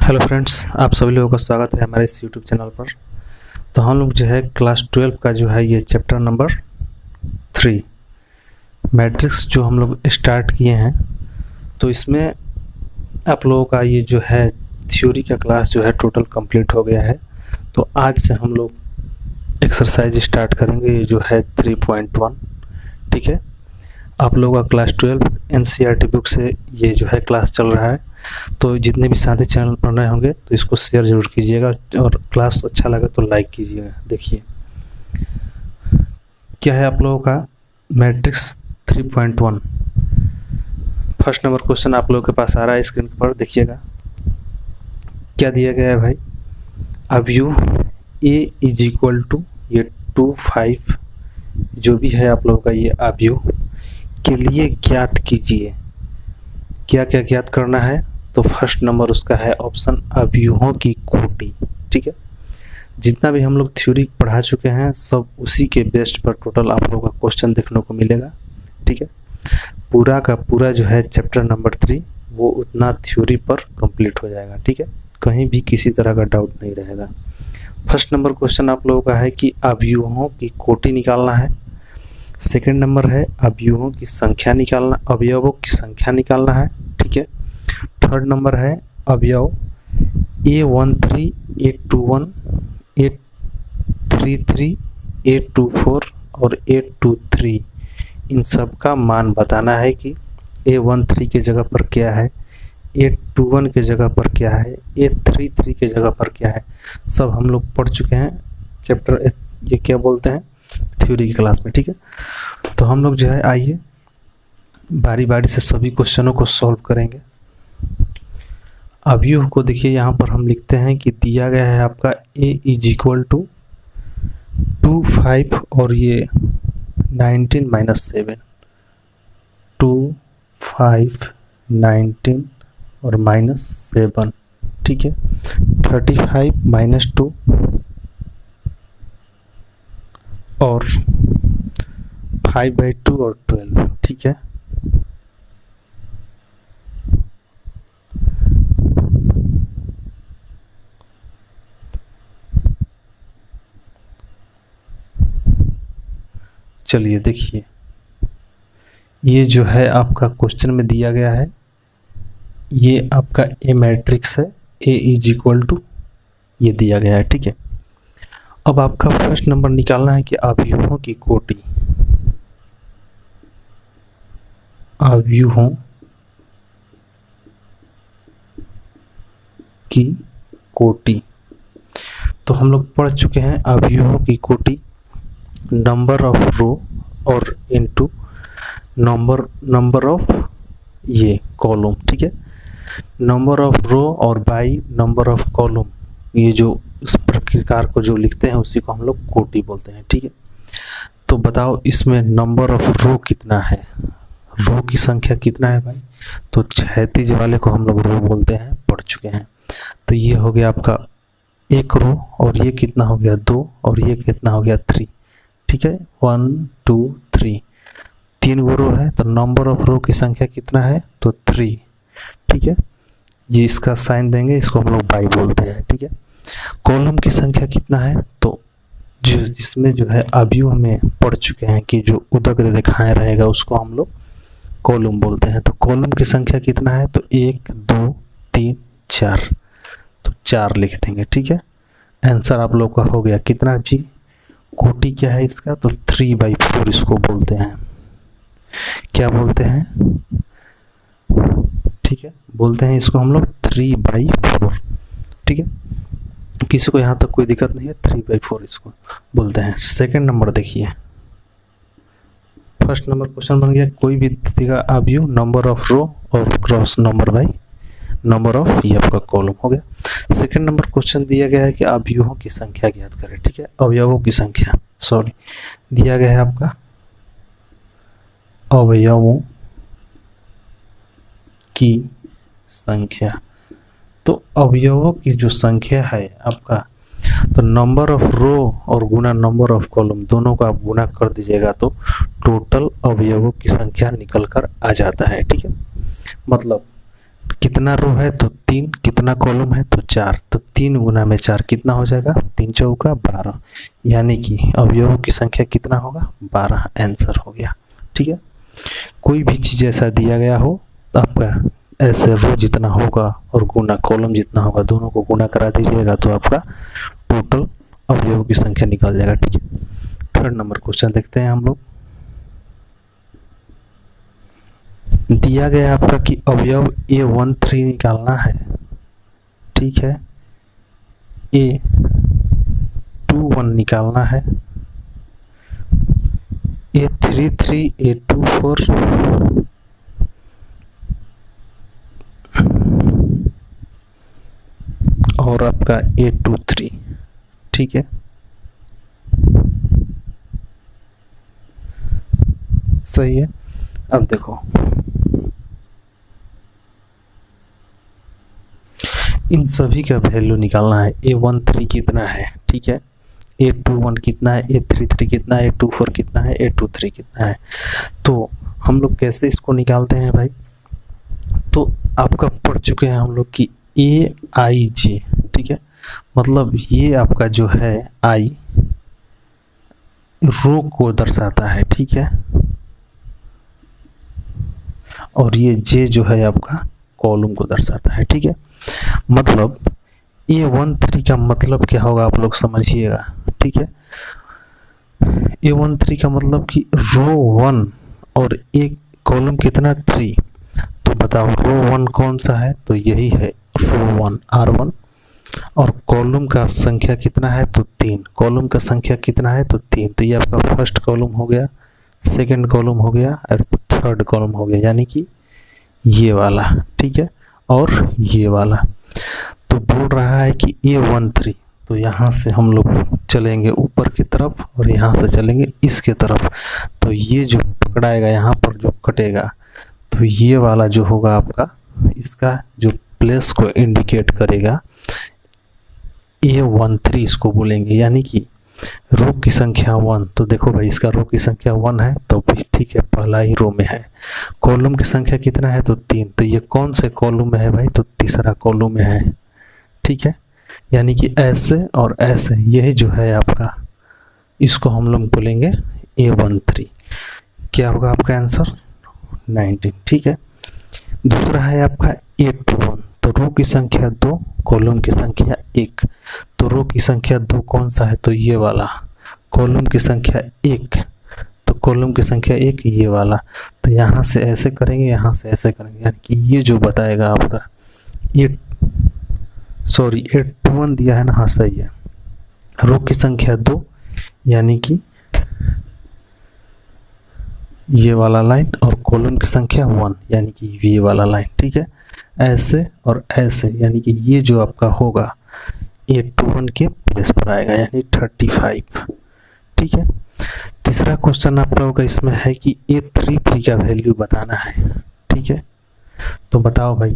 Hello friends, आप सभी लोगों का स्वागत है हमारे इस यूट्यूब चैनल पर। तो हम लोग जो है क्लास 12 का जो है ये चैप्टर नंबर 3 मैट्रिक्स जो हम लोग स्टार्ट किए हैं। तो इसमें आप लोगों का ये जो है थ्योरी का क्लास जो है टोटल कंप्लीट हो गया है। तो आज से हम लोग एक्सरसाइज स्टार्ट करेंगे, ये जो है 3.1। ठीक है, आप लोगों का क्लास 12 एनसीईआरटी बुक से ये जो है क्लास चल रहा है। तो जितने भी साथी चैनल पर नए होंगे तो इसको शेयर ज़रूर कीजिएगा और क्लास अच्छा लगे तो लाइक कीजिएगा। देखिए क्या है आप लोगों का मैट्रिक्स 3.1। फर्स्ट नंबर क्वेश्चन आप लोगों के पास आ रहा है स्क्रीन पर, देखिएगा क्या दिया गया है भाई। अवयव ए इज इक्वल टू ये 2, 5 जो भी है आप लोगों का ये अवयव के लिए ज्ञात कीजिए। क्या क्या ज्ञात करना है? तो फर्स्ट नंबर उसका है ऑप्शन अवयवों की कोटि। ठीक है, जितना भी हम लोग थ्योरी पढ़ा चुके हैं सब उसी के बेस्ड पर टोटल आप लोगों का क्वेश्चन देखने को मिलेगा। ठीक है, पूरा का पूरा जो है चैप्टर नंबर 3 वो उतना थ्योरी पर कंप्लीट हो जाएगा। ठीक है, कहीं भी किसी तरह का डाउट नहीं रहेगा। फर्स्ट नंबर क्वेश्चन आप लोगों का है कि अवयवों की कोटि निकालना है। सेकंड नंबर है अवयवों की संख्या निकालना है। ठीक है, थर्ड नंबर है अवयव A13, A21, A33, A24 और A23 इन सब का मान बताना है कि A13 के जगह पर क्या है, A21 के जगह पर क्या है, A33 के जगह पर क्या है। सब हम लोग पढ़ चुके हैं चैप्टर, ये क्या बोलते हैं, थ्योरी की क्लास में। ठीक है, तो हम लोग जो है आइए बारी बारी से सभी क्वेश्चनों को सॉल्व करेंगे। अवयव को देखिए यहाँ पर हम लिखते हैं कि दिया गया है आपका a इज इक्वल टू 2, 5 और ये 19 माइनस 7, 2, 5, 19 और माइनस 7। ठीक है, 35 माइनस 2 और 5/2 और 12। ठीक है, चलिए देखिए ये जो है आपका क्वेश्चन में दिया गया है, ये आपका ए मैट्रिक्स है, ए इज इक्वल टू ये दिया गया है। ठीक है, अब आपका फर्स्ट नंबर निकालना है कि अवयवों की कोटि। अवयवों की कोटि तो हम लोग पढ़ चुके हैं अवयवों की कोटि नंबर ऑफ रो और इनटू नंबर ऑफ ये कॉलम। ठीक है, नंबर ऑफ रो और बाई नंबर ऑफ कॉलम, ये जो इस प्रकार को जो लिखते हैं उसी को हम लोग कोटि बोलते हैं। ठीक है, तो बताओ इसमें नंबर ऑफ रो कितना है, रो की संख्या कितना है भाई। तो क्षैतिज वाले को हम लोग रो बोलते हैं, पढ़ चुके हैं। तो ये हो गया आपका एक रो और ये कितना हो गया 2 और ये कितना हो गया 3। ठीक है, 1, 2, 3 3 गो रो है। तो नंबर ऑफ रो की संख्या कितना है, तो 3। ठीक है, ये इसका साइन देंगे, इसको हम लोग बाई बोलते हैं। ठीक है, कॉलम की संख्या कितना है, तो जिसमें जो है अवयव हमें पढ़ चुके हैं कि जो उदक दिखाए रहेगा उसको हम लोग कॉलम बोलते हैं। तो कॉलम की संख्या कितना है, तो 1, 2, 3, 4, तो 4 लिख देंगे। ठीक है, आंसर आप लोग का हो गया कितना जी, कोटि क्या है इसका, तो 3/4 इसको बोलते हैं। क्या बोलते हैं, ठीक है, बोलते हैं इसको हम लोग 3/4। ठीक है, किसी को यहाँ तक कोई दिक्कत नहीं है, 3/4 इसको बोलते हैं। सेकंड नंबर देखिए, फर्स्ट नंबर क्वेश्चन बन गया कोई भी दिखेगा अवयव नंबर ऑफ रो और cross number by number of ये आपका कॉलम हो गया। सेकंड नंबर क्वेश्चन दिया गया है कि अवयवों की संख्या ज्ञात करें। ठीक है, अवयवों की संख्या दिया गया है आपका अवयवों की संख्या। तो अवयवों की जो संख्या है आपका, तो नंबर ऑफ रो और गुना नंबर ऑफ कॉलम दोनों को आप गुना कर दीजिएगा तो टोटल अवयवों की संख्या निकल कर आ जाता है। ठीक है, मतलब कितना रो है तो 3, कितना कॉलम है तो 4, तो 3 गुना में 4 कितना हो जाएगा, 3 चौका 12, यानी कि अवयवों की संख्या कितना होगा, 12 आंसर हो गया। ठीक है, कोई भी चीज़ ऐसा दिया गया हो तो आपका ऐसे रो जितना होगा और गुना कॉलम जितना होगा, दोनों को गुना करा दीजिएगा तो आपका टोटल अवयवों की संख्या निकल जाएगा। ठीक है, थर्ड नंबर क्वेश्चन देखते हैं हम लोग। दिया गया आपका कि अवयव A13 निकालना है। ठीक है, A21 निकालना है, A33, A24 और आपका A23। ठीक है, सही है। अब देखो इन सभी का वैल्यू निकालना है। A13 कितना है, ठीक है, A21 कितना है, A33 कितना है, A24 कितना है, A23 कितना है। तो हम लोग कैसे इसको निकालते हैं भाई, तो आपका पढ़ चुके हैं हम लोग कि AIJ, ठीक है, मतलब ये आपका जो है I रो को दर्शाता है। ठीक है, और ये J जो है आपका कॉलम को दर्शाता है। ठीक है, मतलब A13 का मतलब क्या होगा आप लोग समझिएगा। ठीक है, A13 का मतलब कि रो 1 और एक कॉलम कितना 3, तो बताओ रो 1 कौन सा है, तो यही है रो 1 R1, और कॉलम का संख्या कितना है तो 3, कॉलम का संख्या कितना है तो 3, तो ये आपका फर्स्ट कॉलम हो गया, सेकंड कॉलम हो गया और थर्ड कॉलम हो गया, यानी कि ये वाला। ठीक है, और ये वाला। तो बोल रहा है कि A13, तो यहाँ से हम लोग चलेंगे ऊपर की तरफ और यहाँ से चलेंगे इसके तरफ, तो ये जो पकड़ाएगा यहाँ पर जो कटेगा, तो ये वाला जो होगा आपका, इसका जो प्लेस को इंडिकेट करेगा A13 इसको बोलेंगे, यानी कि रो की संख्या 1। तो देखो भाई इसका रो की संख्या 1 है, तो ठीक है पहला ही रो में है। कॉलम की संख्या कितना है तो 3, तो ये कौन से कॉलम में है भाई, तो तीसरा कॉलम में है। ठीक है, यानी कि ऐसे और ऐसे, यही जो है आपका, इसको हम लोग बोलेंगे A13। क्या होगा आपका आंसर 19। ठीक है, दूसरा है आपका A21, तो रो की संख्या 2, कॉलम की संख्या 1, तो रो की संख्या 2 कौन सा है तो ये वाला, कॉलम की संख्या 1, तो कॉलम की संख्या 1 ये वाला। तो यहाँ से ऐसे करेंगे, यहाँ से ऐसे करेंगे, यानी कि ये जो बताएगा आपका A21 दिया है ना, हाँ सही है। रो की संख्या 2 यानी कि ये वाला लाइन, और कॉलम की संख्या 1 यानी कि ये वाला लाइन। ठीक है, ऐसे और ऐसे, यानी कि ये जो आपका होगा A21 के प्लेस पर आएगा, यानी 35। ठीक है, तीसरा क्वेश्चन आप लोगों का इसमें है कि A33 का वैल्यू बताना है। ठीक है, तो बताओ भाई,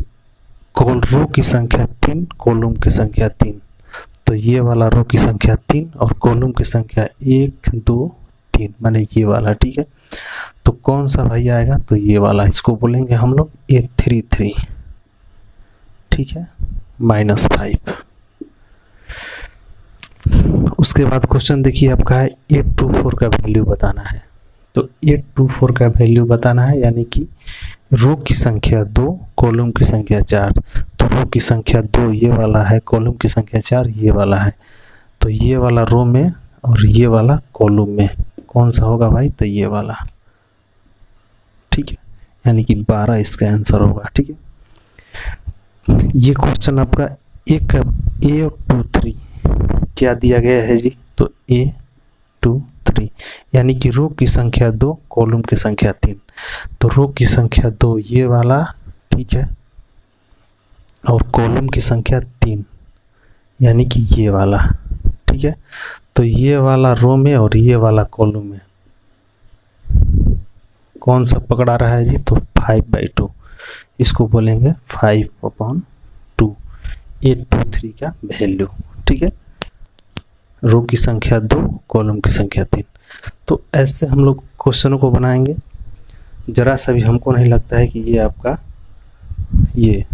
रो की संख्या 3, कॉलम की संख्या 3, तो ये वाला रो की संख्या 3 और कॉलम की संख्या 1 2 3, माने ये वाला। ठीक है, तो कौन सा भाई आएगा, तो ये वाला, इसको बोलेंगे हम लोग A33। ठीक है, -5। उसके बाद क्वेश्चन देखिए आपका है A24 का वैल्यू बताना है। तो A24 का वैल्यू बताना है, यानी कि रो की संख्या 2, कॉलम की संख्या 4, तो रो की संख्या 2 ये वाला है, कॉलम की संख्या 4 ये वाला है, तो ये वाला रो में और ये वाला कॉलम में कौन सा होगा भाई, तो ये वाला। ठीक है, यानी कि 12 इसका आंसर होगा। ठीक है, ये क्वेश्चन आपका A23 क्या दिया गया है जी, तो A23 यानी कि रो की संख्या 2, कॉलम की संख्या 3, तो रो की संख्या 2 ये वाला, ठीक है, और कॉलम की संख्या 3 यानी कि ये वाला। ठीक है, तो ये वाला रो में और ये वाला कॉलम में कौन सा पकड़ा रहा है जी, तो 5/2, इसको बोलेंगे 5/2 A23 का वैल्यू। ठीक है, रो की संख्या 2, कॉलम की संख्या 3। तो ऐसे हम लोग क्वेश्चनों को बनाएंगे। जरा सा भी हमको नहीं लगता है कि ये आपका ये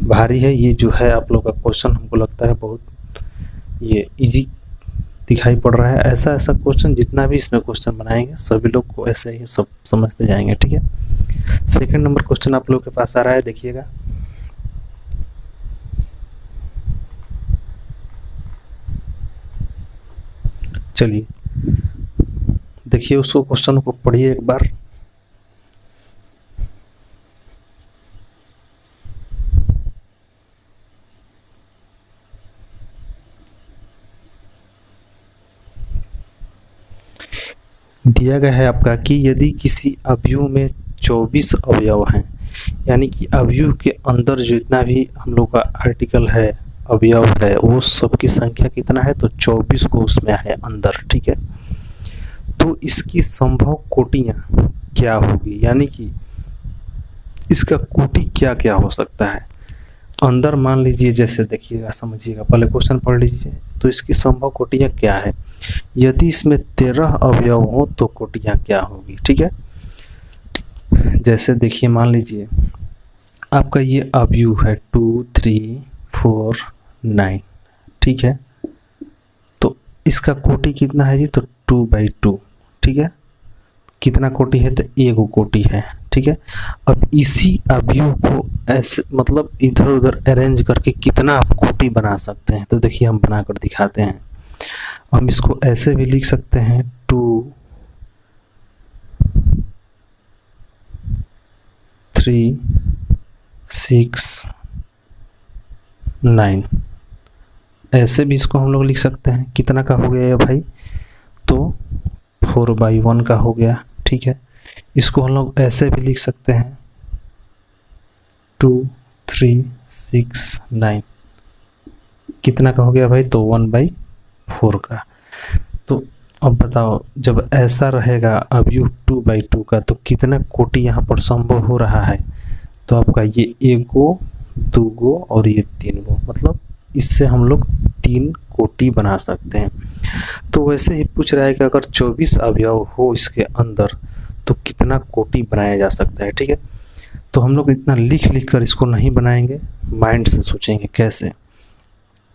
भारी है। ये जो है आप लोग का क्वेश्चन हमको लगता है बहुत ये इजी दिखाई पड़ रहा है। ऐसा क्वेश्चन जितना भी इसमें क्वेश्चन बनाएंगे सभी लोग को ऐसे ही सब समझते जाएंगे, ठीक है। सेकंड नंबर क्वेश्चन आप लोग के पास आ रहा है, देखिएगा। चलिए देखिए, उसको क्वेश्चन को पढ़िए एक बार। दिया गया है आपका कि यदि किसी अवयव में 24 अवयव हैं, यानी कि अवयव के अंदर जितना भी हम लोग का आर्टिकल है, अवयव है, वो सबकी संख्या कितना है, तो 24 को उसमें है अंदर, ठीक है। तो इसकी संभव कोटियां क्या होगी, यानी कि इसका कोटि क्या क्या हो सकता है अंदर। मान लीजिए, जैसे देखिएगा, समझिएगा, पहले क्वेश्चन पढ़ लीजिए। तो इसकी संभव कोटियां क्या है, यदि इसमें 13 अवयव हो तो कोटियां क्या होगी, ठीक है। जैसे देखिए, मान लीजिए आपका ये अवयव है 2 3 4 9, ठीक है। तो इसका कोटि कितना है जी, तो 2/2, ठीक है। कितना कोटि है, तो एक कोटि है, ठीक है। अब इसी अवयव को ऐसे मतलब इधर उधर अरेंज करके कितना आप कोटि बना सकते हैं, तो देखिए हम बनाकर दिखाते हैं। हम इसको ऐसे भी लिख सकते हैं 2 3 6 9, ऐसे भी इसको हम लोग लिख सकते हैं। कितना का हो गया ये भाई, तो 4/1 का हो गया, ठीक है। इसको हम लोग ऐसे भी लिख सकते हैं 2 3 6 9, कितना का हो गया भाई, तो 1/4 का। तो अब बताओ, जब ऐसा रहेगा अवयव 2/2 का, तो कितना कोटि यहाँ पर संभव हो रहा है, तो आपका ये 1 गो 2 गो और ये 3 गो, मतलब इससे हम लोग 3 कोटि बना सकते हैं। तो वैसे ही पूछ रहा है कि अगर 24 अवयव हो इसके अंदर तो कितना कोटि बनाया जा सकता है, ठीक है। तो हम लोग इतना लिख कर इसको नहीं बनाएंगे, माइंड से सोचेंगे कैसे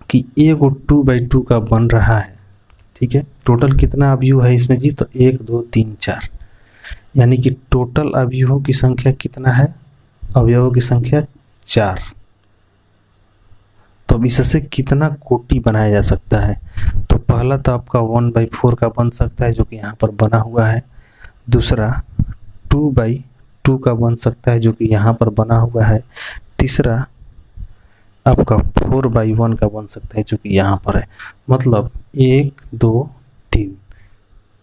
कि एक 2/2 का बन रहा है, ठीक है। टोटल कितना अवयव है इसमें जी, तो 1 2 3 4, यानी कि टोटल अवयवों की संख्या कितना है, अवयवों की संख्या 4। तो अब इससे कितना कोटि बनाया जा सकता है, तो पहला तो आपका 1/4 का बन सकता है जो कि यहाँ पर बना हुआ है। दूसरा 2/2 का बन सकता है जो कि यहाँ पर बना हुआ है। तीसरा आपका 4/1 का बन सकता है जो कि यहाँ पर है। मतलब 1 2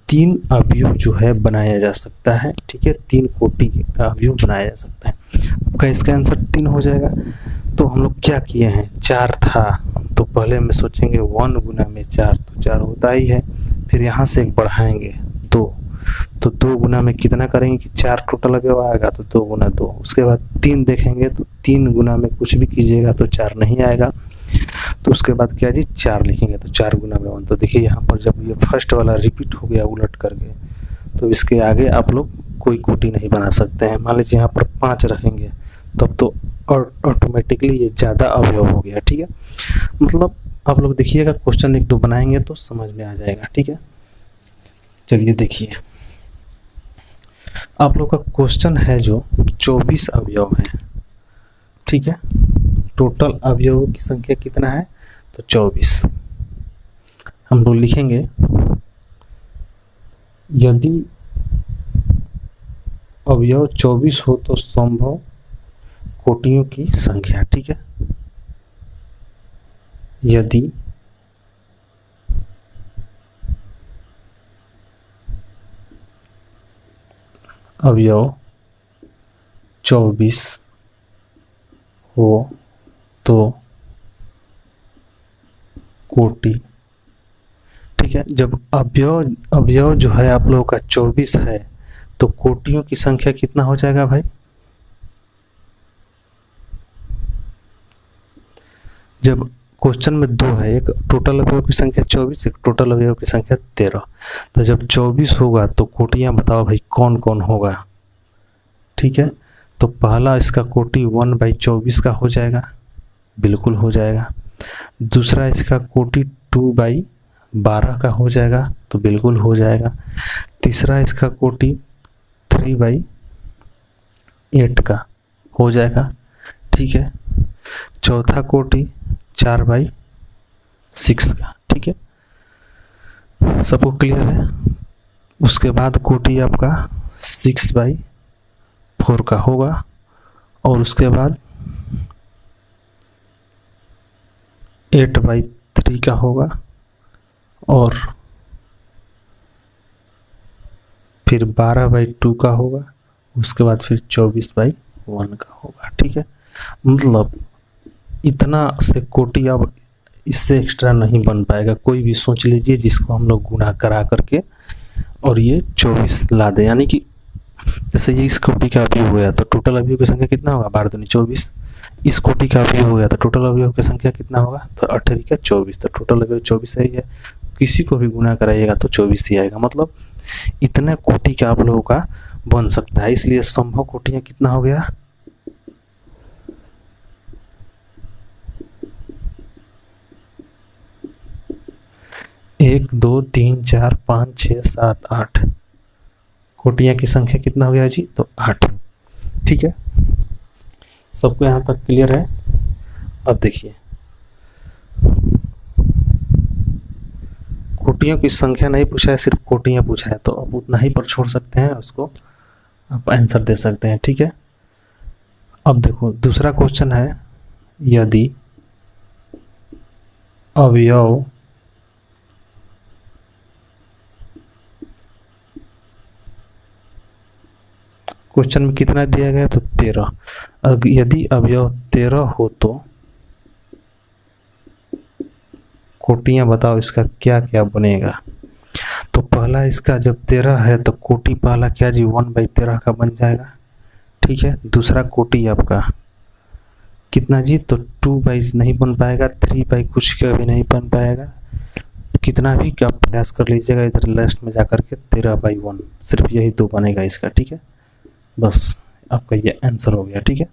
3 अवयव जो है बनाया जा सकता है, ठीक है। 3 कोटि का अवयव बनाया जा सकता है। आपका इसका आंसर 3 हो जाएगा। तो हम लोग क्या किए हैं, 4 था तो पहले में सोचेंगे 1 गुना में 4, तो 4 होता ही है। फिर यहाँ से एक बढ़ाएंगे 2, तो 2 गुना में कितना करेंगे कि 4 टोटल अवयव आएगा, तो 2 गुना 2। उसके बाद 3 देखेंगे तो 3 गुना में कुछ भी कीजिएगा तो 4 नहीं आएगा। तो उसके बाद क्या जी, 4 लिखेंगे तो 4 गुना में 1। तो देखिए यहाँ पर जब ये फर्स्ट वाला रिपीट हो गया उलट करके, तो इसके आगे आप लोग कोई कोटि नहीं बना सकते हैं। मान लीजिए यहाँ पर 5 रखेंगे तब तो ऑटोमेटिकली ये ज़्यादा अवयव हो गया, ठीक है। मतलब आप लोग देखिएगा, क्वेश्चन 1 2 बनाएंगे तो समझ में आ जाएगा, ठीक है। चलिए देखिए, आप लोग का क्वेश्चन है जो 24 अवयव है, ठीक है। टोटल अवयवों की संख्या कितना है, तो 24। हम लोग लिखेंगे यदि अवयव 24 हो तो संभव कोटियों की संख्या, ठीक है। यदि अवयव 24 हो तो कोटि, ठीक है। जब अवयव जो है आप लोगों का 24 है तो कोटियों की संख्या कितना हो जाएगा भाई, जब क्वेश्चन में 2 है, एक टोटल अवयव की संख्या 24, एक टोटल अवयव की संख्या 13। तो जब 24 होगा तो कोटियां बताओ भाई कौन कौन होगा, ठीक है। तो पहला इसका कोटि 1/24 का हो जाएगा, बिल्कुल हो जाएगा। दूसरा इसका कोटि 2/12 का हो जाएगा, तो बिल्कुल हो जाएगा। तीसरा इसका कोटि 3/8 का हो जाएगा, ठीक है। चौथा कोटि 4/6 का, ठीक है। सबको क्लियर है। उसके बाद कोटि आपका 6/4 का होगा, और उसके बाद 8/3 का होगा, और फिर 12/2 का होगा, उसके बाद फिर 24/1 का होगा, ठीक है। मतलब इतना से कोटि अब इससे एक्स्ट्रा नहीं बन पाएगा। कोई भी सोच लीजिए जिसको हम लोग गुणा करा करके और ये 24 ला दे, यानी कि जैसे ये इस कोटि का अवयव हो गया तो टोटल अवयव की संख्या कितना होगा, 12 दूनी 24। इस कोटि का अवयव हो गया तो टोटल अवयव की संख्या कितना होगा, तो 18 का 24, तो टोटल अवयव 24 ही है। किसी को भी गुणा कराइएगा तो 24 ही आएगा। मतलब इतने कोटि का आप लोगों का बन सकता है। इसलिए संभव कोटियाँ कितना हो गया, 1 2 3 4 5 6 7 8 कोटियाँ की संख्या कितना हो गया जी, तो 8, ठीक है। सबको यहाँ तक क्लियर है। अब देखिए कोटियों की संख्या नहीं पूछा है, सिर्फ कोटियाँ पूछा है, तो अब उतना ही पर छोड़ सकते हैं, उसको आप आंसर दे सकते हैं, ठीक है। अब देखो दूसरा क्वेश्चन है, यदि अवयव क्वेश्चन में कितना दिया गया, तो 13। यदि अवयव 13 हो तो कोटियाँ बताओ इसका क्या क्या बनेगा। तो पहला इसका जब 13 है तो कोटि पहला क्या जी 1/13 का बन जाएगा, ठीक है। दूसरा कोटि आपका कितना जी, तो 2 नहीं बन पाएगा, 3 कुछ का भी नहीं बन पाएगा। कितना भी आप प्रयास कर लीजिएगा इधर लास्ट में जाकर के 13/1, सिर्फ यही 2 बनेगा इसका, ठीक है। बस आपका ये आंसर हो गया, ठीक है।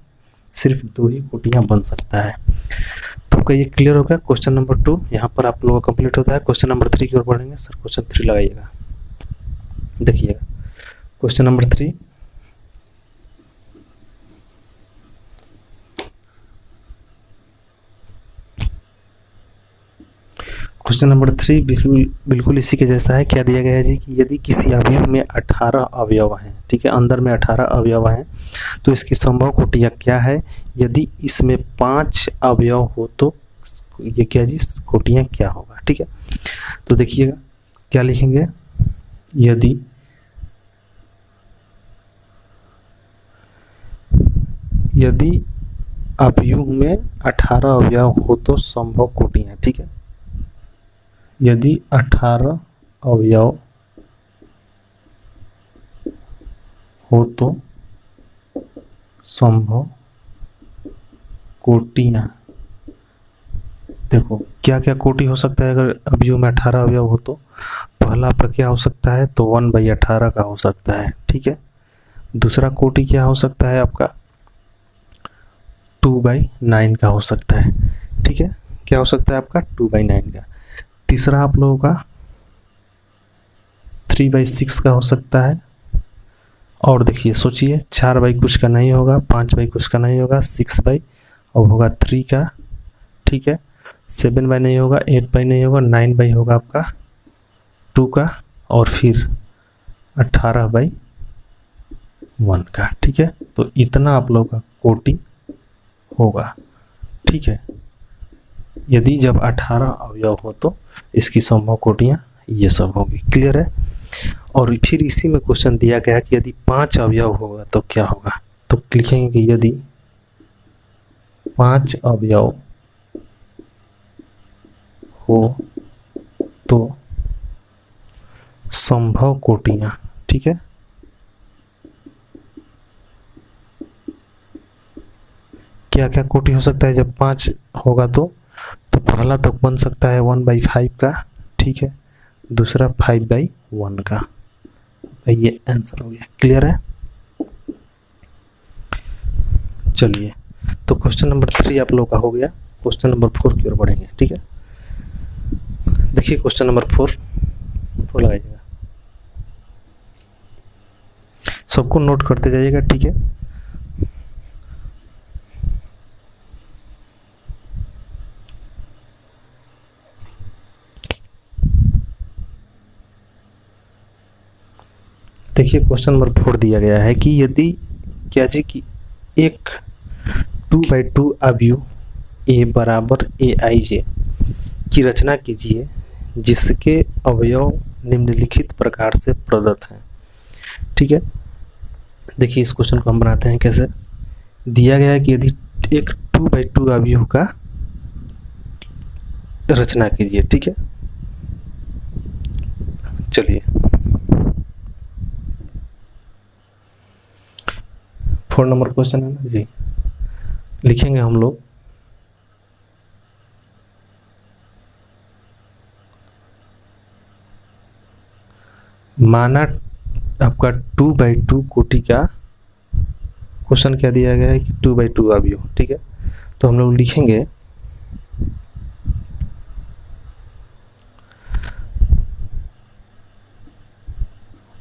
सिर्फ 2 ही कोटियाँ बन सकता है। तो आपका ये क्लियर हो गया। क्वेश्चन नंबर 2 यहाँ पर आप लोगों का कंप्लीट होता है। क्वेश्चन नंबर 3 की ओर बढ़ेंगे। सर क्वेश्चन 3 लगाइएगा, देखिएगा क्वेश्चन नंबर 3। क्वेश्चन नंबर 3 बिल्कुल इसी के जैसा है। क्या दिया गया है जी कि यदि किसी अवयव में 18 अवयव हैं, ठीक है, अंदर में 18 अवयव हैं, तो इसकी संभव कोटियाँ क्या है। यदि इसमें 5 अवयव हो तो ये क्या जी कोटियाँ क्या होगा, ठीक है। तो देखिएगा क्या लिखेंगे, यदि अवयव में 18 अवयव हो तो संभव कोटियाँ, ठीक है। यदि 18 अवयव हो तो संभव कोटियाँ। देखो क्या क्या कोटि हो सकता है अगर अवयव में 18 अवयव हो तो। पहला आपका क्या हो सकता है, तो 1/18 का हो सकता है, ठीक है। दूसरा कोटि क्या हो सकता है आपका, 2/9 का हो सकता है, ठीक है। क्या हो सकता है आपका 2/9 का। तीसरा आप लोगों का 3/6 का हो सकता है। और देखिए सोचिए 4 कुछ का नहीं होगा, 5 कुछ का नहीं होगा, 6 और होगा 3 का, ठीक है। 7 नहीं होगा, 8 नहीं होगा, 9 होगा आपका 2 का, और फिर 18/1 का, ठीक है। तो इतना आप लोगों का कोटि होगा, ठीक है। यदि जब 18 अवयव हो तो इसकी संभव कोटियाँ ये सब होगी, क्लियर है। और फिर इसी में क्वेश्चन दिया गया कि यदि 5 अवयव होगा तो क्या होगा। तो लिखेंगे कि यदि 5 अवयव हो तो संभव कोटियाँ, ठीक है। क्या क्या कोटि हो सकता है जब 5 होगा तो पहला तो बन सकता है 1/5 का, ठीक है। दूसरा 5/1 का। ये आंसर हो गया, क्लियर है। चलिए, तो क्वेश्चन नंबर 3 आप लोग का हो गया। क्वेश्चन नंबर 4 की ओर बढ़ेंगे। ठीक है, देखिए क्वेश्चन नंबर 4 लगाइएगा, सबको नोट करते जाइएगा। ठीक है, देखिए क्वेश्चन नंबर 4 दिया गया है कि यदि क्या जी कि एक 2/2 अवयव ए बराबर ए आई जे की रचना कीजिए जिसके अवयव निम्नलिखित प्रकार से प्रदत्त हैं। ठीक है, देखिए इस क्वेश्चन को हम बनाते हैं कैसे। दिया गया है कि यदि एक 2/2 अवयव का रचना कीजिए। ठीक है, चलिए 4 नंबर क्वेश्चन है ना जी, लिखेंगे हम लोग माना आपका 2/2 कोटि का क्वेश्चन क्या दिया गया है कि 2/2 अवयव। ठीक है, तो हम लोग लिखेंगे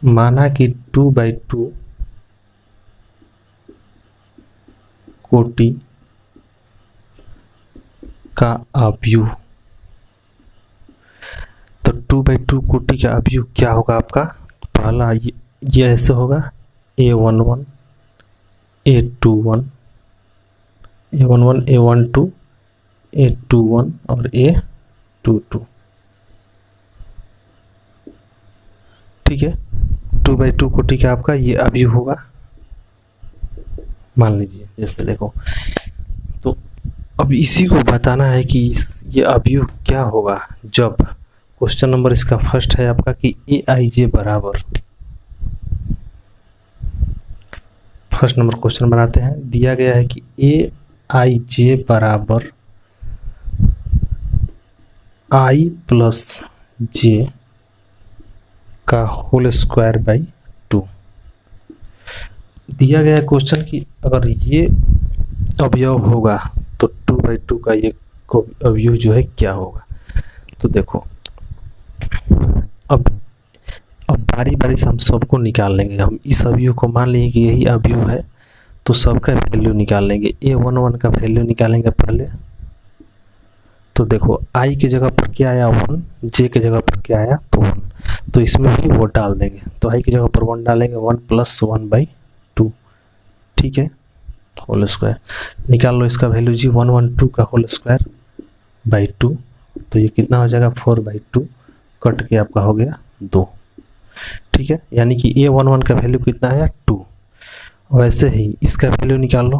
माना कि 2/2 कोटि का अवयव, तो 2/2 कोटि का अवयव क्या होगा आपका। पहला ये ऐसे होगा A11 A21 A11 A12 A21 और A22। ठीक है, 2/2 कोटि का आपका ये अवयव होगा, मान लीजिए जैसे देखो। तो अब इसी को बताना है कि ये अवयव क्या होगा जब क्वेश्चन नंबर इसका फर्स्ट है आपका कि ए आई जे बराबर, फर्स्ट नंबर क्वेश्चन बनाते हैं। दिया गया है कि ए आई जे बराबर आई प्लस जे का होल स्क्वायर बाई 2। दिया गया क्वेश्चन कि अगर ये अवयव होगा तो 2/2 का ये अवयव जो है क्या होगा। तो देखो अब बारी बारी से हम सबको निकाल लेंगे। हम इस अवयव को मान लेंगे कि यही अवयव है, तो सबका वैल्यू निकाल लेंगे। A11 का वैल्यू निकालेंगे पहले। तो देखो आई की जगह पर क्या आया 1, जे की जगह पर क्या आया तो 1, तो इसमें भी वो डाल देंगे। तो आई की जगह पर 1 डालेंगे, 1 + 1/2। ठीक है, होल स्क्वायर निकाल लो इसका वैल्यू जी, 112 का होल स्क्वायर बाई 2, तो ये कितना हो जाएगा 4/2 कट के आपका हो गया 2। ठीक है, यानी कि A11 का वैल्यू कितना है 2। वैसे ही इसका वैल्यू निकाल लो,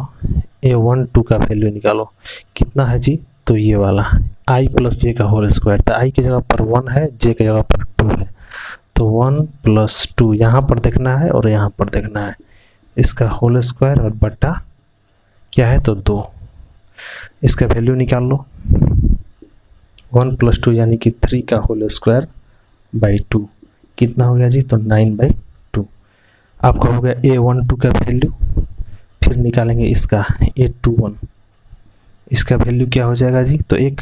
A12 का वैल्यू निकालो कितना है जी, तो ये वाला i + j का होल स्क्वायर। तो i की जगह पर 1 है, j की जगह पर 2 है, तो 1 + 2 यहाँ पर देखना है और यहाँ पर देखना है, इसका होल स्क्वायर और बटा क्या है तो 2। इसका वैल्यू निकाल लो, 1 + 2 यानी कि 3 का होल स्क्वायर बाई 2 कितना हो गया जी, तो 9/2 आपका हो गया A12 का वैल्यू। फिर निकालेंगे इसका A21, इसका वैल्यू क्या हो जाएगा जी, तो एक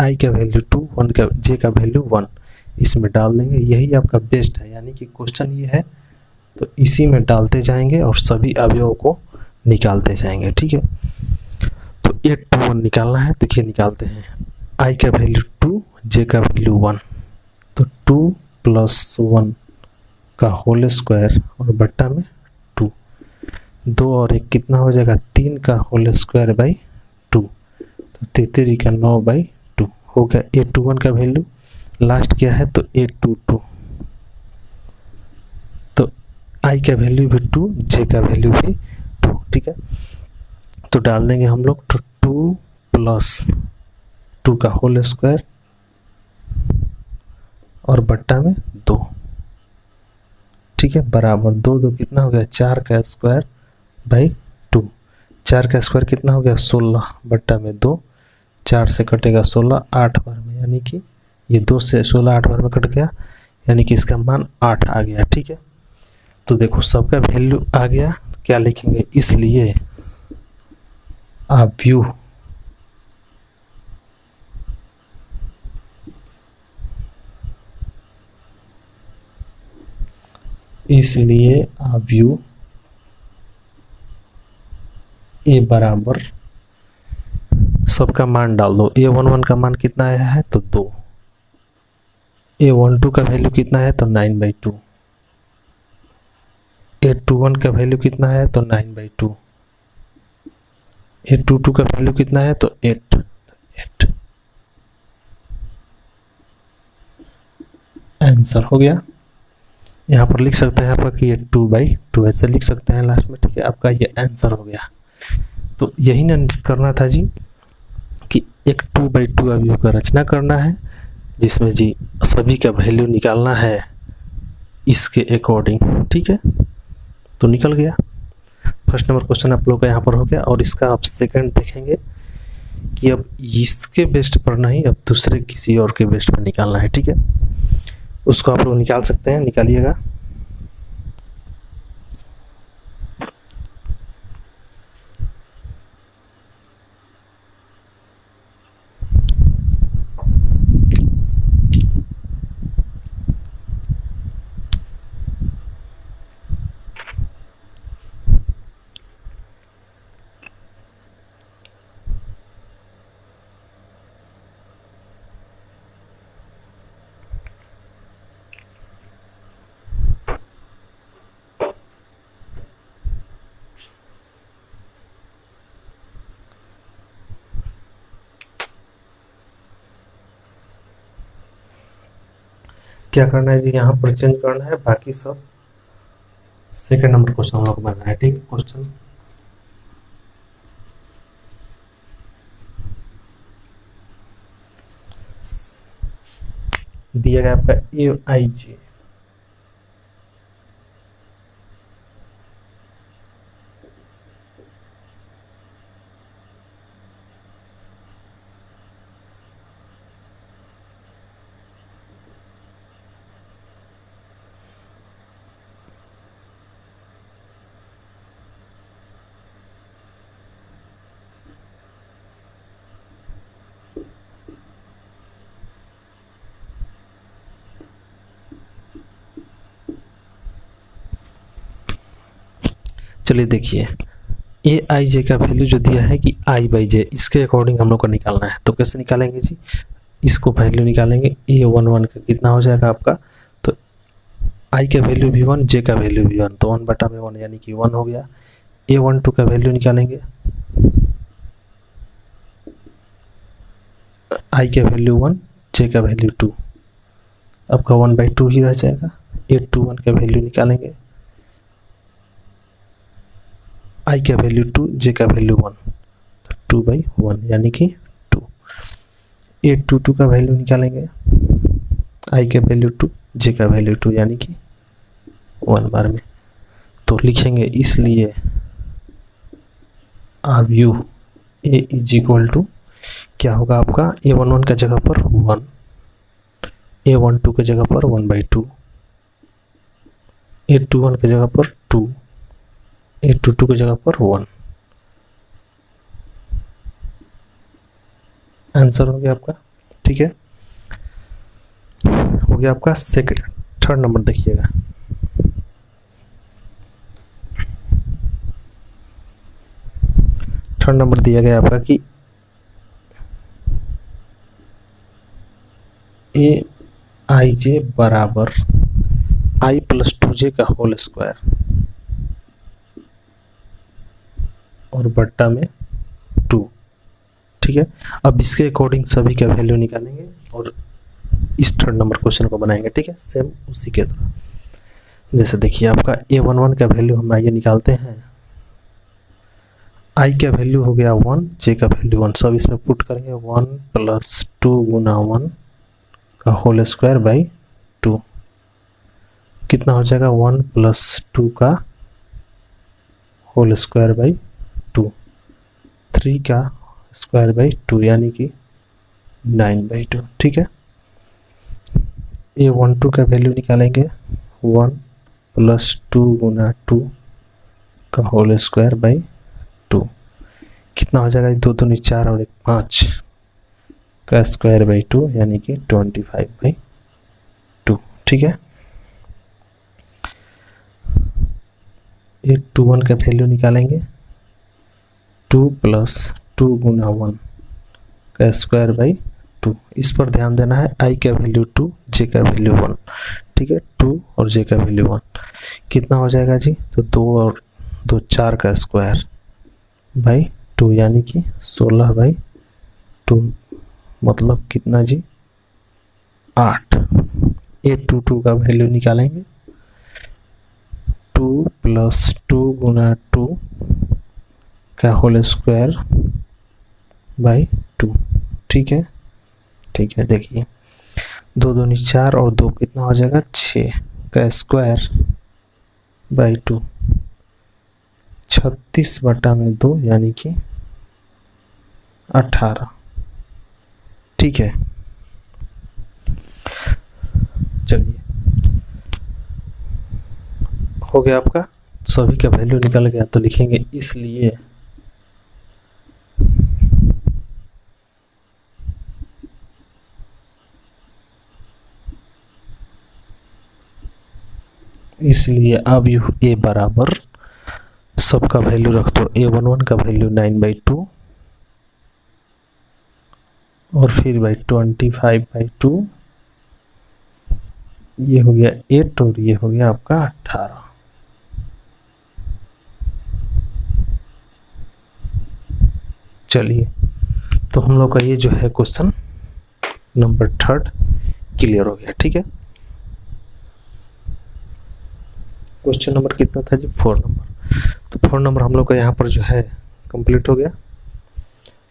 i का वैल्यू 2, 1 का j का वैल्यू 1, इसमें डाल देंगे। यही आपका बेस्ट है, यानी कि क्वेश्चन ये है तो इसी में डालते जाएंगे और सभी अवयवों को निकालते जाएंगे। ठीक है, तो A21 निकालना है, देखिए निकालते हैं। i का वैल्यू 2, j का वैल्यू 1, तो 2 + 1 का होल स्क्वायर और बट्टा में 2, 2 और 1 कितना हो जाएगा 3 का होल स्क्वायर बाई 2, तो 33 का 9/2 हो गया। A21 का वैल्यू लास्ट क्या है तो A22, तो i का वैल्यू भी 2, j का वैल्यू भी 2। ठीक है, तो डाल देंगे हम लोग, तो 2 + 2 का होल स्क्वायर और बट्टा में 2। ठीक है, बराबर 2 2 कितना हो गया 4 का स्क्वायर बाई 2, 4 का स्क्वायर कितना हो गया 16 बट्टा में 2, 4 से कटेगा 16 8 बार में, यानी कि ये 2 से 16 8 बार में कट गया, यानी कि इसका मान 8 आ गया। ठीक है, तो देखो सबका वैल्यू आ गया, क्या लिखेंगे, इसलिए अवयव इसलिए अवयव ए बराबर सबका मान डाल दो। A11 का मान कितना आया है तो 2, A12 का वैल्यू कितना है तो 9/2, A21 का वैल्यू कितना है तो 9/2, A22 का वैल्यू कितना है तो 8। आंसर हो गया। यहाँ पर लिख सकते हैं आपका कि ये 2/2 ऐसे लिख सकते हैं लास्ट में, ठीक है। आपका ये आंसर हो गया। तो यही ना करना था जी कि एक 2/2 अवयव का रचना करना है जिसमें जी सभी का वैल्यू निकालना है इसके अकॉर्डिंग, ठीक है। तो निकल गया। फर्स्ट नंबर क्वेश्चन आप लोग का यहाँ पर हो गया। और इसका आप सेकंड देखेंगे कि अब इसके बेस्ट पर नहीं, अब दूसरे किसी और के बेस्ट पर निकालना है, ठीक है। उसको आप लोग निकाल सकते हैं, निकालिएगा। क्या करना है जी, यहाँ पर चेंज करना है, बाकी सब सेकंड नंबर क्वेश्चन हम लोग बनाना है, ठीक है। क्वेश्चन दिया गया आपका AIJ चलिए देखिए, AIJ का वैल्यू जो दिया है कि I/J, इसके अकॉर्डिंग हम लोग को निकालना है। तो कैसे निकालेंगे जी, इसको वैल्यू निकालेंगे। A11 का कितना हो जाएगा आपका, तो I का वैल्यू भी 1, J का वैल्यू भी 1, तो 1/1 यानी कि 1 हो गया। A12 का वैल्यू निकालेंगे, I का वैल्यू 1, J का वैल्यू 2, आपका 1/2 ही रह जाएगा। A21 का वैल्यू निकालेंगे, I का वैल्यू 2, J का वैल्यू 1, तो 2/1 यानी कि 2। A22 का वैल्यू निकालेंगे, I का वैल्यू 2, J का वैल्यू 2 यानी कि 1 बार में। तो लिखेंगे इसलिए अवयव A इज इक्वल टू क्या होगा आपका, A11 का जगह पर 1, A12 के जगह पर 1/2, A21 के जगह पर 2, A22 की जगह पर 1। आंसर हो गया आपका, ठीक है। हो गया आपका सेकंड। थर्ड नंबर देखिएगा, थर्ड नंबर दिया गया आपका कि AIJ बराबर I + 2J का होल स्क्वायर और बट्टा में 2, ठीक है। अब इसके अकॉर्डिंग सभी का वैल्यू निकालेंगे और इस थर्ड नंबर क्वेश्चन को बनाएंगे, ठीक है। सेम उसी के तरह, जैसे देखिए आपका A11 का वैल्यू हम आइए निकालते हैं। I का वैल्यू हो गया 1, J का वैल्यू 1, सब इसमें पुट करेंगे। 1 + 2 गुना 1 का होल स्क्वायर बाई 2 कितना हो जाएगा, 1 + 2 का होल स्क्वायर बाई 2, 3 का स्क्वायर बाई 2 यानी कि 9/2, ठीक है। A12 का वैल्यू निकालेंगे, 1 + 2 गुना 2 का होल स्क्वायर बाई 2 कितना हो जाएगा, 2 दूनी 4 और 1 5 का स्क्वायर बाई 2 यानी कि 25/2। ठीक है, 821 का वैल्यू निकालेंगे, 2 + 2 गुना 1 का स्क्वायर बाई 2। इस पर ध्यान देना है, i का वैल्यू 2, j का वैल्यू 1। ठीक है, 2 और j का वैल्यू 1 कितना हो जाएगा जी, तो 2 और 2 4 का स्क्वायर बाई 2 यानी कि 16/2 मतलब कितना जी, 8। 822 का वैल्यू निकालेंगे, 2 + 2 गुना 2 का होल स्क्वायर बाई 2। ठीक है, ठीक है, देखिए 2 दूनी 4 और 2 कितना हो जाएगा, 6 का स्क्वायर बाई 2, 36/2 यानी कि 18। ठीक है, चलिए हो गया आपका, सभी का वैल्यू निकल गया। तो लिखेंगे इसलिए अब यू ए बराबर सबका वैल्यू रख दो, A11 का वैल्यू 9/2 और फिर बाई 25/2, ये हो गया 8 और ये हो गया आपका 18। चलिए, तो हम लोग का ये जो है क्वेश्चन नंबर 3 क्लियर हो गया। ठीक है, क्वेश्चन नंबर कितना था जी, 4 नंबर। तो 4 नंबर हम लोग का यहाँ पर जो है कंप्लीट हो गया।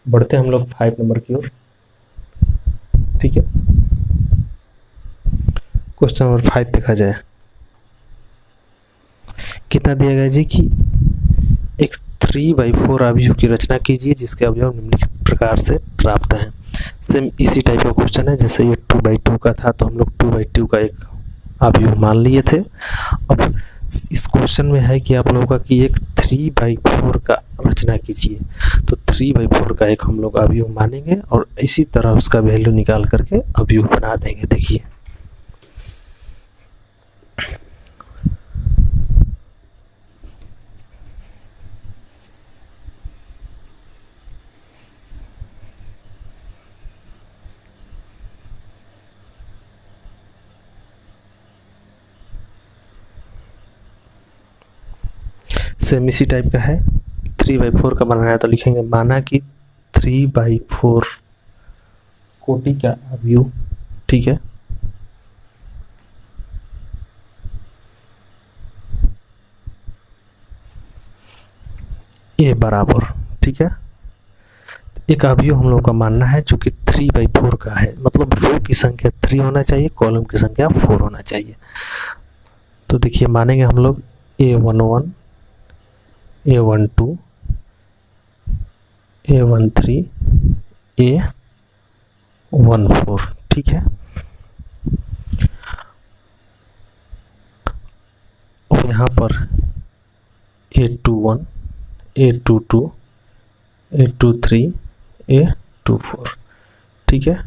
बढ़ते हैं हम लोग 5 नंबर की ओर। ठीक है, क्वेश्चन नंबर 5 देखा जाए, कितना दिया गया जी कि एक 3/4 अवयव की रचना कीजिए जिसके अवयव निम्नलिखित प्रकार से प्राप्त हैं। सेम इसी टाइप का क्वेश्चन है, जैसे ये 2/2 का था तो हम लोग 2/2 का एक अवयव मान लिए थे। अब इस क्वेश्चन में है कि आप लोगों का कि एक 3/4 का रचना कीजिए, तो 3/4 का एक हम लोग अवयव मानेंगे और इसी तरह उसका वैल्यू निकाल करके अवयव बना देंगे। देखिए सेम इसी टाइप का है, 3/4 का बनाना है तो लिखेंगे माना कि 3/4 कोटि का अवयव। ठीक है, ए बराबर, ठीक है, एक अवयव हम लोग का मानना है जो कि 3/4 का है, मतलब रो की संख्या 3 होना चाहिए, कॉलम की संख्या 4 होना चाहिए। तो देखिए मानेंगे हम लोग A11, A12, A13, A14। ठीक है, और यहाँ पर A21, A22, A23, A24। ठीक है,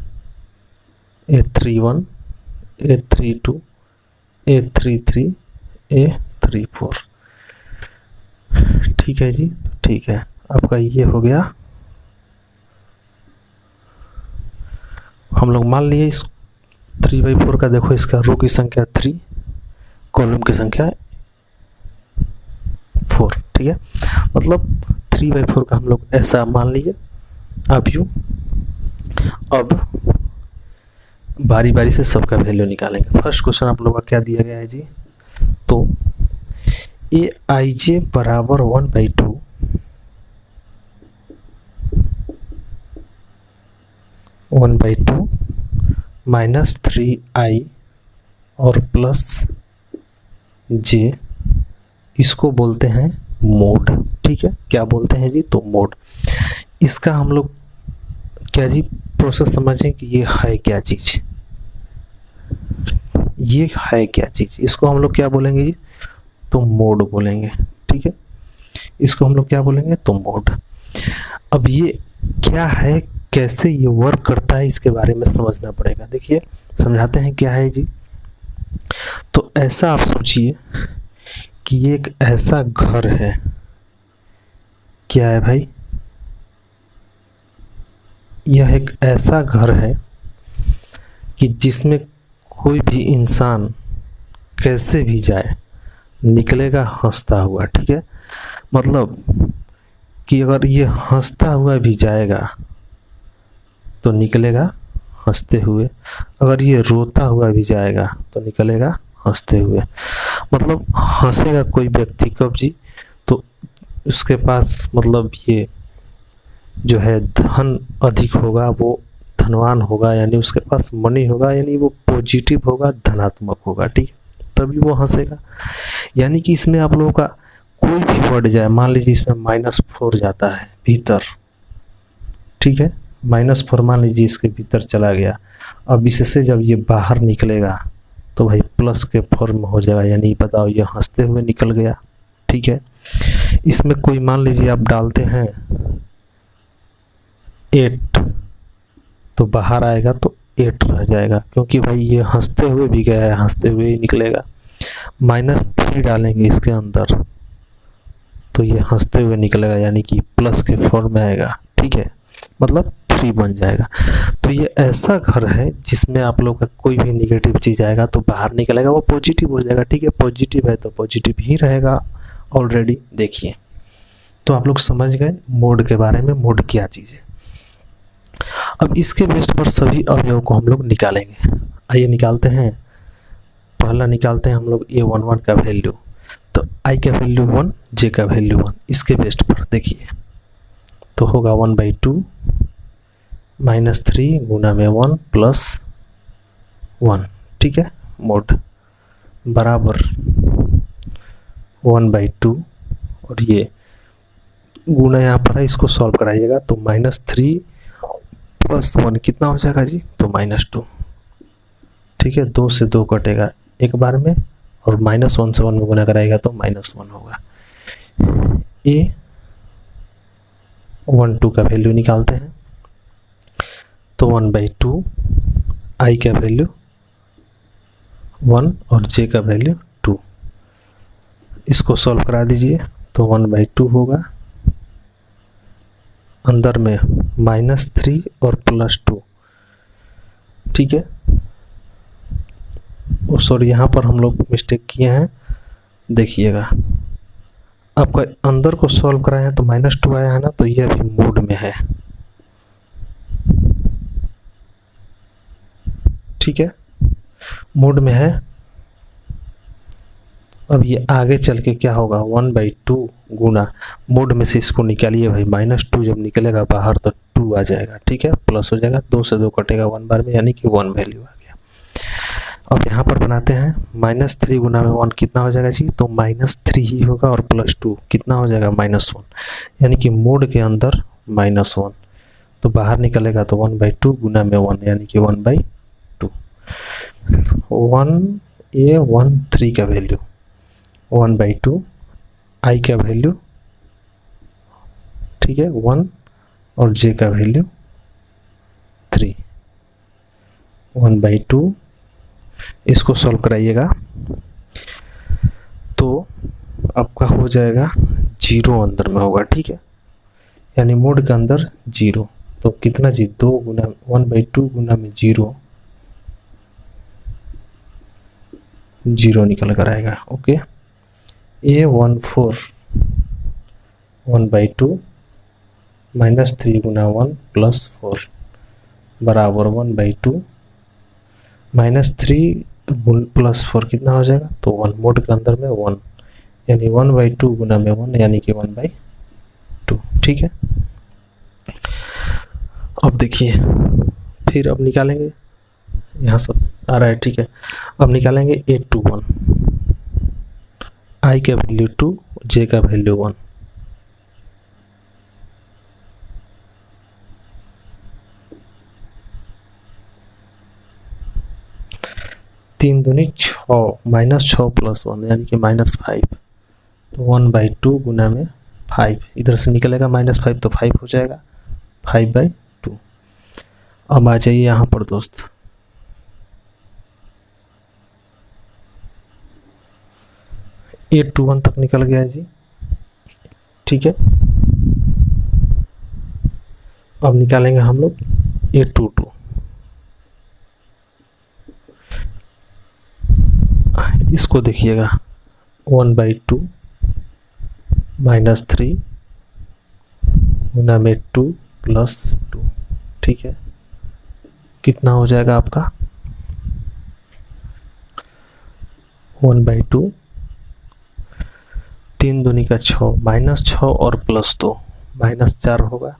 A31, A32, A33, A34। ठीक है जी, ठीक है, आपका ये हो गया। हम लोग मान लिए इस 3/4 का, देखो इसका रो की संख्या 3, कॉलम की संख्या 4। ठीक है, मतलब 3/4 का हम लोग ऐसा मान लिए अवयव। अब बारी बारी से सबका वैल्यू निकालेंगे। फर्स्ट क्वेश्चन आप लोगों का क्या दिया गया है जी, तो Aij बराबर 1/2 माइनस 3i और प्लस j, इसको बोलते हैं मोड। ठीक है, क्या बोलते हैं जी, तो मोड। इसका हम लोग क्या जी प्रोसेस समझें कि ये है क्या चीज़, ये है क्या चीज़, इसको हम लोग क्या बोलेंगे जी, तो मोड बोलेंगे। ठीक है, इसको हम लोग क्या बोलेंगे, तो मोड। अब ये क्या है, कैसे ये वर्क करता है, इसके बारे में समझना पड़ेगा। देखिए समझाते हैं क्या है जी। तो ऐसा आप सोचिए कि ये एक ऐसा घर है, क्या है भाई, यह एक ऐसा घर है कि जिसमें कोई भी इंसान कैसे भी जाए निकलेगा हंसता हुआ। ठीक है, मतलब कि अगर ये हंसता हुआ भी जाएगा तो निकलेगा हंसते हुए, अगर ये रोता हुआ भी जाएगा तो निकलेगा हंसते हुए। मतलब हंसेगा कोई व्यक्ति कब जी, तो उसके पास मतलब ये जो है धन अधिक होगा, वो धनवान होगा, यानी उसके पास मनी होगा, यानी वो पॉजिटिव होगा, धनात्मक होगा। ठीक है, तभी वो हंसेगा। यानी कि इसमें आप लोगों का कोई भी वर्ड जाए, मान लीजिए इसमें -4 जाता है भीतर, ठीक है, -4 मान लीजिए इसके भीतर चला गया, अब इससे जब ये बाहर निकलेगा तो भाई प्लस के फॉर्म हो जाएगा, यानी बताओ ये हंसते हुए निकल गया। ठीक है, इसमें कोई मान लीजिए आप डालते हैं 8 तो बाहर आएगा तो 8 रह जाएगा, क्योंकि भाई ये हंसते हुए भी गया है, हंसते हुए ही निकलेगा। -3 डालेंगे इसके अंदर तो ये हंसते हुए निकलेगा, यानी कि प्लस के फॉर्म में आएगा। ठीक है, मतलब 3 बन जाएगा। तो ये ऐसा घर है जिसमें आप लोग का कोई भी निगेटिव चीज़ आएगा तो बाहर निकलेगा, वो पॉजिटिव हो जाएगा। ठीक है, पॉजिटिव है तो पॉजिटिव ही रहेगा ऑलरेडी। देखिए तो आप लोग समझ गए मोड के बारे में, मोड क्या चीज़ है। अब इसके बेस पर सभी अवयव को हम लोग निकालेंगे। आइए निकालते हैं। पहला निकालते हैं हम लोग A11 का वैल्यू, तो I का वैल्यू 1, J का वैल्यू 1, इसके बेस पर देखिए तो होगा 1/2 -3 गुना में 1 प्लस 1। ठीक है, मोड बराबर 1/2 और ये गुना यहाँ पर है, इसको सॉल्व कराइएगा तो -3 प्लस 1 कितना हो जाएगा जी, तो -2। ठीक है, 2 से 2 कटेगा एक बार में और -1 से 1 में गुना कराएगा तो -1 होगा। A12 का वैल्यू निकालते हैं तो 1/2, I का वैल्यू 1 और J का वैल्यू 2, इसको सॉल्व करा दीजिए तो 1/2 होगा, अंदर में -3 और +2। ठीक है, सॉरी यहाँ पर हम लोग मिस्टेक किए हैं, देखिएगा आपका अंदर को सॉल्व कराए हैं तो -2 आया है ना, तो ये अभी मोड में है। ठीक है, मोड में है। अब ये आगे चल के क्या होगा, 1/2 गुना मोड में से इसको निकालिए भाई, -2 जब निकलेगा बाहर तो 2 आ जाएगा। ठीक है, प्लस हो जाएगा, 2 से 2 कटेगा 1 बार में, यानी कि 1 वैल्यू आ गया। अब यहाँ पर बनाते हैं -3 गुना में 1 कितना हो जाएगा जी, तो -3 ही होगा और +2 कितना हो जाएगा, -1, यानी कि मोड के अंदर -1, तो बाहर निकलेगा तो 1/2 गुना में 1, यानी कि 1/2। 1A13 का वैल्यू 1/2, I का वैल्यू, ठीक है, 1 और J का वैल्यू 3, 1/2। इसको सॉल्व कराइएगा तो आपका हो जाएगा 0 अंदर में होगा। ठीक है, यानी मोड के अंदर 0, तो कितना जी, 2 गुना 1/2 गुना में 0 निकल कर आएगा। ओके, A14 1/2 -3 गुना 1 प्लस 4 बराबर 1/2 -3 प्लस 4 कितना हो जाएगा, तो 1, मोड के अंदर में 1, यानी 1/2 गुना में 1, यानी कि 1/2। ठीक है, अब देखिए फिर अब निकालेंगे, यहाँ सब आ रहा है। ठीक है, अब निकालेंगे A21, I का वैल्यू 2, J का वैल्यू 1। तीन दूनी 6, -6 प्लस 1 यानी कि -5, तो 1/2 गुना में 5, इधर से निकलेगा -5 तो 5 हो जाएगा, 5/2। अब आ जाइए यहाँ पर दोस्त, A21 तक निकल गया है जी, ठीक है। अब निकालेंगे हम लोग A22, इसको देखिएगा 1/2 -3 गुना में 2 + 2, ठीक है। कितना हो जाएगा आपका 1/2, 3 दूनी का 6, -6 और +2 -4 होगा,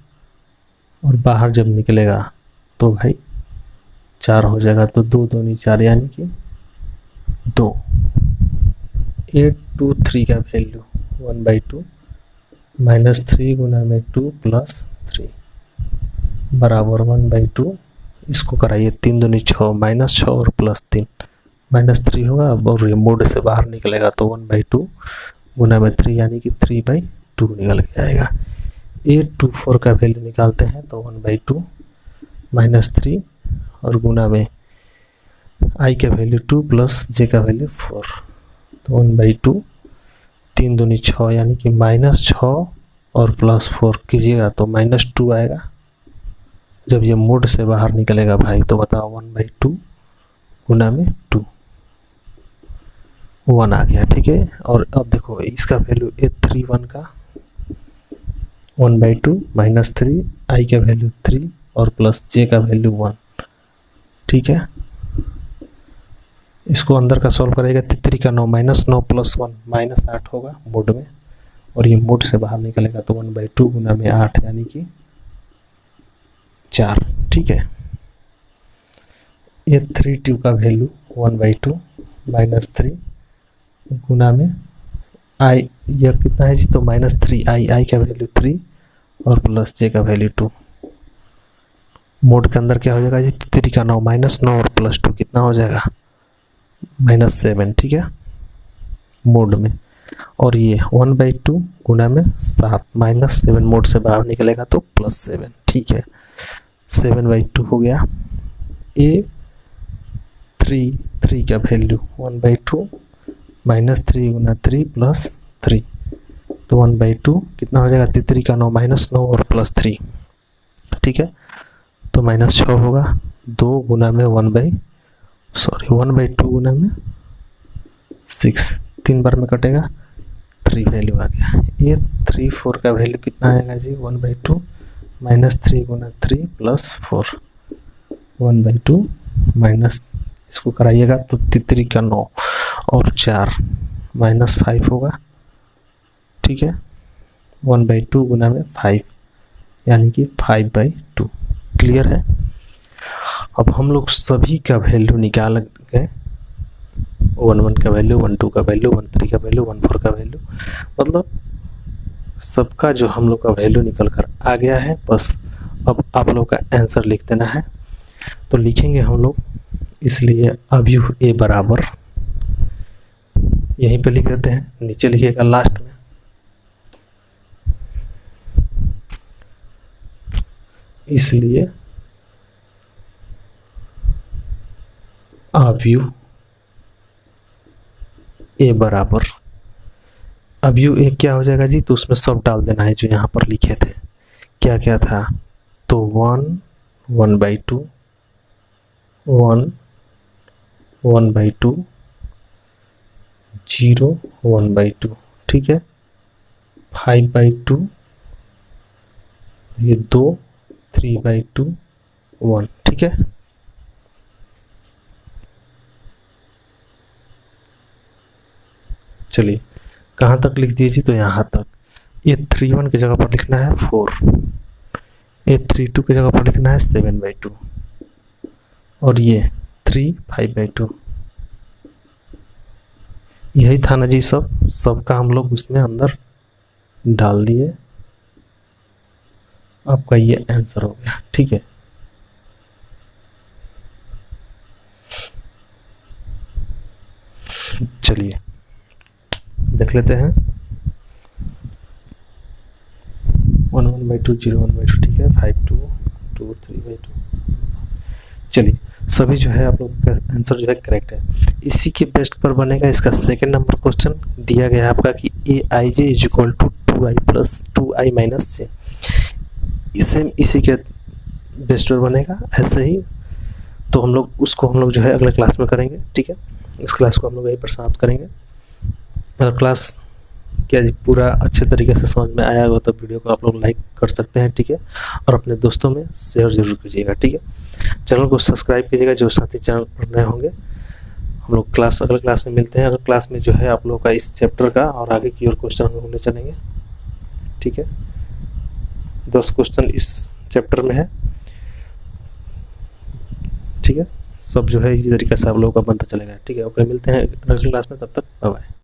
और बाहर जब निकलेगा तो भाई 4 हो जाएगा, तो 2 दूनी 4 यानी कि 2। A23 का वैल्यू 1/2 -3 गुना में 2 + 3 बराबर 1/2। इसको कराइए, 3 दूनी 6, -6 और +3 -3 होगा, और ये मोड से बाहर निकलेगा तो 1/2 गुना में 3 यानी कि 3/2 निकल के आएगा। A24 का वैल्यू निकालते हैं तो 1/2 -3 और गुना में i का वैल्यू 2 + j का वैल्यू 4, तो 1/2, 3 दूनी 6 यानी कि -6 और +4 कीजिएगा तो -2 आएगा। जब ये मोड से बाहर निकलेगा भाई तो बताओ 1/2 गुना में 2, 1 आ गया, ठीक है। और अब देखो इसका वैल्यू A31 का 1/2 -3, i का वैल्यू 3 और प्लस j का वैल्यू 1, ठीक है। इसको अंदर का सॉल्व करेगा, 3 का 9 -9 + 1 -8 होगा मोड में, और ये मोड से बाहर निकलेगा तो 1/2 गुना में 8 यानी कि 4, ठीक है। A32 का वैल्यू 1/2 -3 गुना में i, यह कितना है जी, तो -3i, i का वैल्यू 3 और प्लस j का वैल्यू 2। मोड के अंदर क्या हो जाएगा जी, 3 का 9 -9 और +2 कितना हो जाएगा -7, ठीक है मोड में। और ये 1/2 गुना में 7 -7 मोड से बाहर निकलेगा तो +7, ठीक है। 7/2 हो गया। A33 का वैल्यू 1/2 -3 गुना 3 + 3, तो 1/2 कितना हो जाएगा, 3 का 9 -9 और +3, ठीक है, तो -6 होगा। 2 गुना में 1/2 गुना में 6, 3 बार में कटेगा, 3 वैल्यू आ गया। A34 का वैल्यू कितना आएगा जी, 1/2 -3 गुना 3 + 4, 1/2 माइनस, इसको कराइएगा तो 3 का 9 और 4 -5 होगा, ठीक है। 1/2 गुना में 5 यानी कि 5/2, क्लियर है। अब हम लोग सभी का वैल्यू निकाल गए, 1 का वैल्यू, 1 का वैल्यू, 1 का वैल्यू, 1 का वैल्यू, मतलब सबका जो हम लोग का वैल्यू निकल कर आ गया है। बस अब आप लोग का आंसर लिख देना है। तो लिखेंगे हम लोग, इसलिए अवयव ए बराबर, यहीं पे लिख देते हैं, नीचे लिखिएगा लास्ट में, इसलिए अवयव ए बराबर, अवयव ए क्या हो जाएगा जी, तो उसमें सब डाल देना है जो यहाँ पर लिखे थे। क्या क्या था, तो 1 1/2, 1 1/2, 0 1/2, ठीक है। 5/2, ये 2, 3/2, 1, ठीक है। चलिए कहाँ तक लिख दिए जी, तो यहाँ तक। A31 की जगह पर लिखना है 4, A32 की जगह पर लिखना है 7/2, और ये 3 5/2। यही था ना जी, सबका हम लोग उसमें अंदर डाल दिए। आपका ये आंसर हो गया, ठीक है। चलिए देख लेते हैं। 1/2 0 1/2, ठीक है, 5 2 2 3/2। चलिए सभी जो है आप लोग का आंसर जो है करेक्ट है। इसी के बेस्ट पर बनेगा इसका सेकंड नंबर क्वेश्चन दिया गया है आपका कि aij is equal to 2i plus 2i minus j। इसी के बेस्ट पर बनेगा ऐसे ही। तो हम लोग जो है अगले क्लास में करेंगे, ठीक है। इस क्लास को हम लोग यहीं पर समाप्त करेंगे। अगर क्लास क्या जी पूरा अच्छे तरीके से समझ में आया होगा तो वीडियो को आप लोग लाइक कर सकते हैं, ठीक है, और अपने दोस्तों में शेयर जरूर कीजिएगा, ठीक है। चैनल को सब्सक्राइब कीजिएगा जो साथी चैनल पर नए होंगे। हम लोग अगले क्लास में मिलते हैं। अगले क्लास में जो है आप लोगों का इस चैप्टर का और आगे की और क्वेश्चन हम लोग ले चलेंगे, ठीक है। 10 क्वेश्चन इस चैप्टर में है, ठीक है। सब जो है इसी तरीके से आप लोगों का बनता चलेगा, ठीक है। ओके, मिलते हैं अगली क्लास में, तब तक बाय बाय।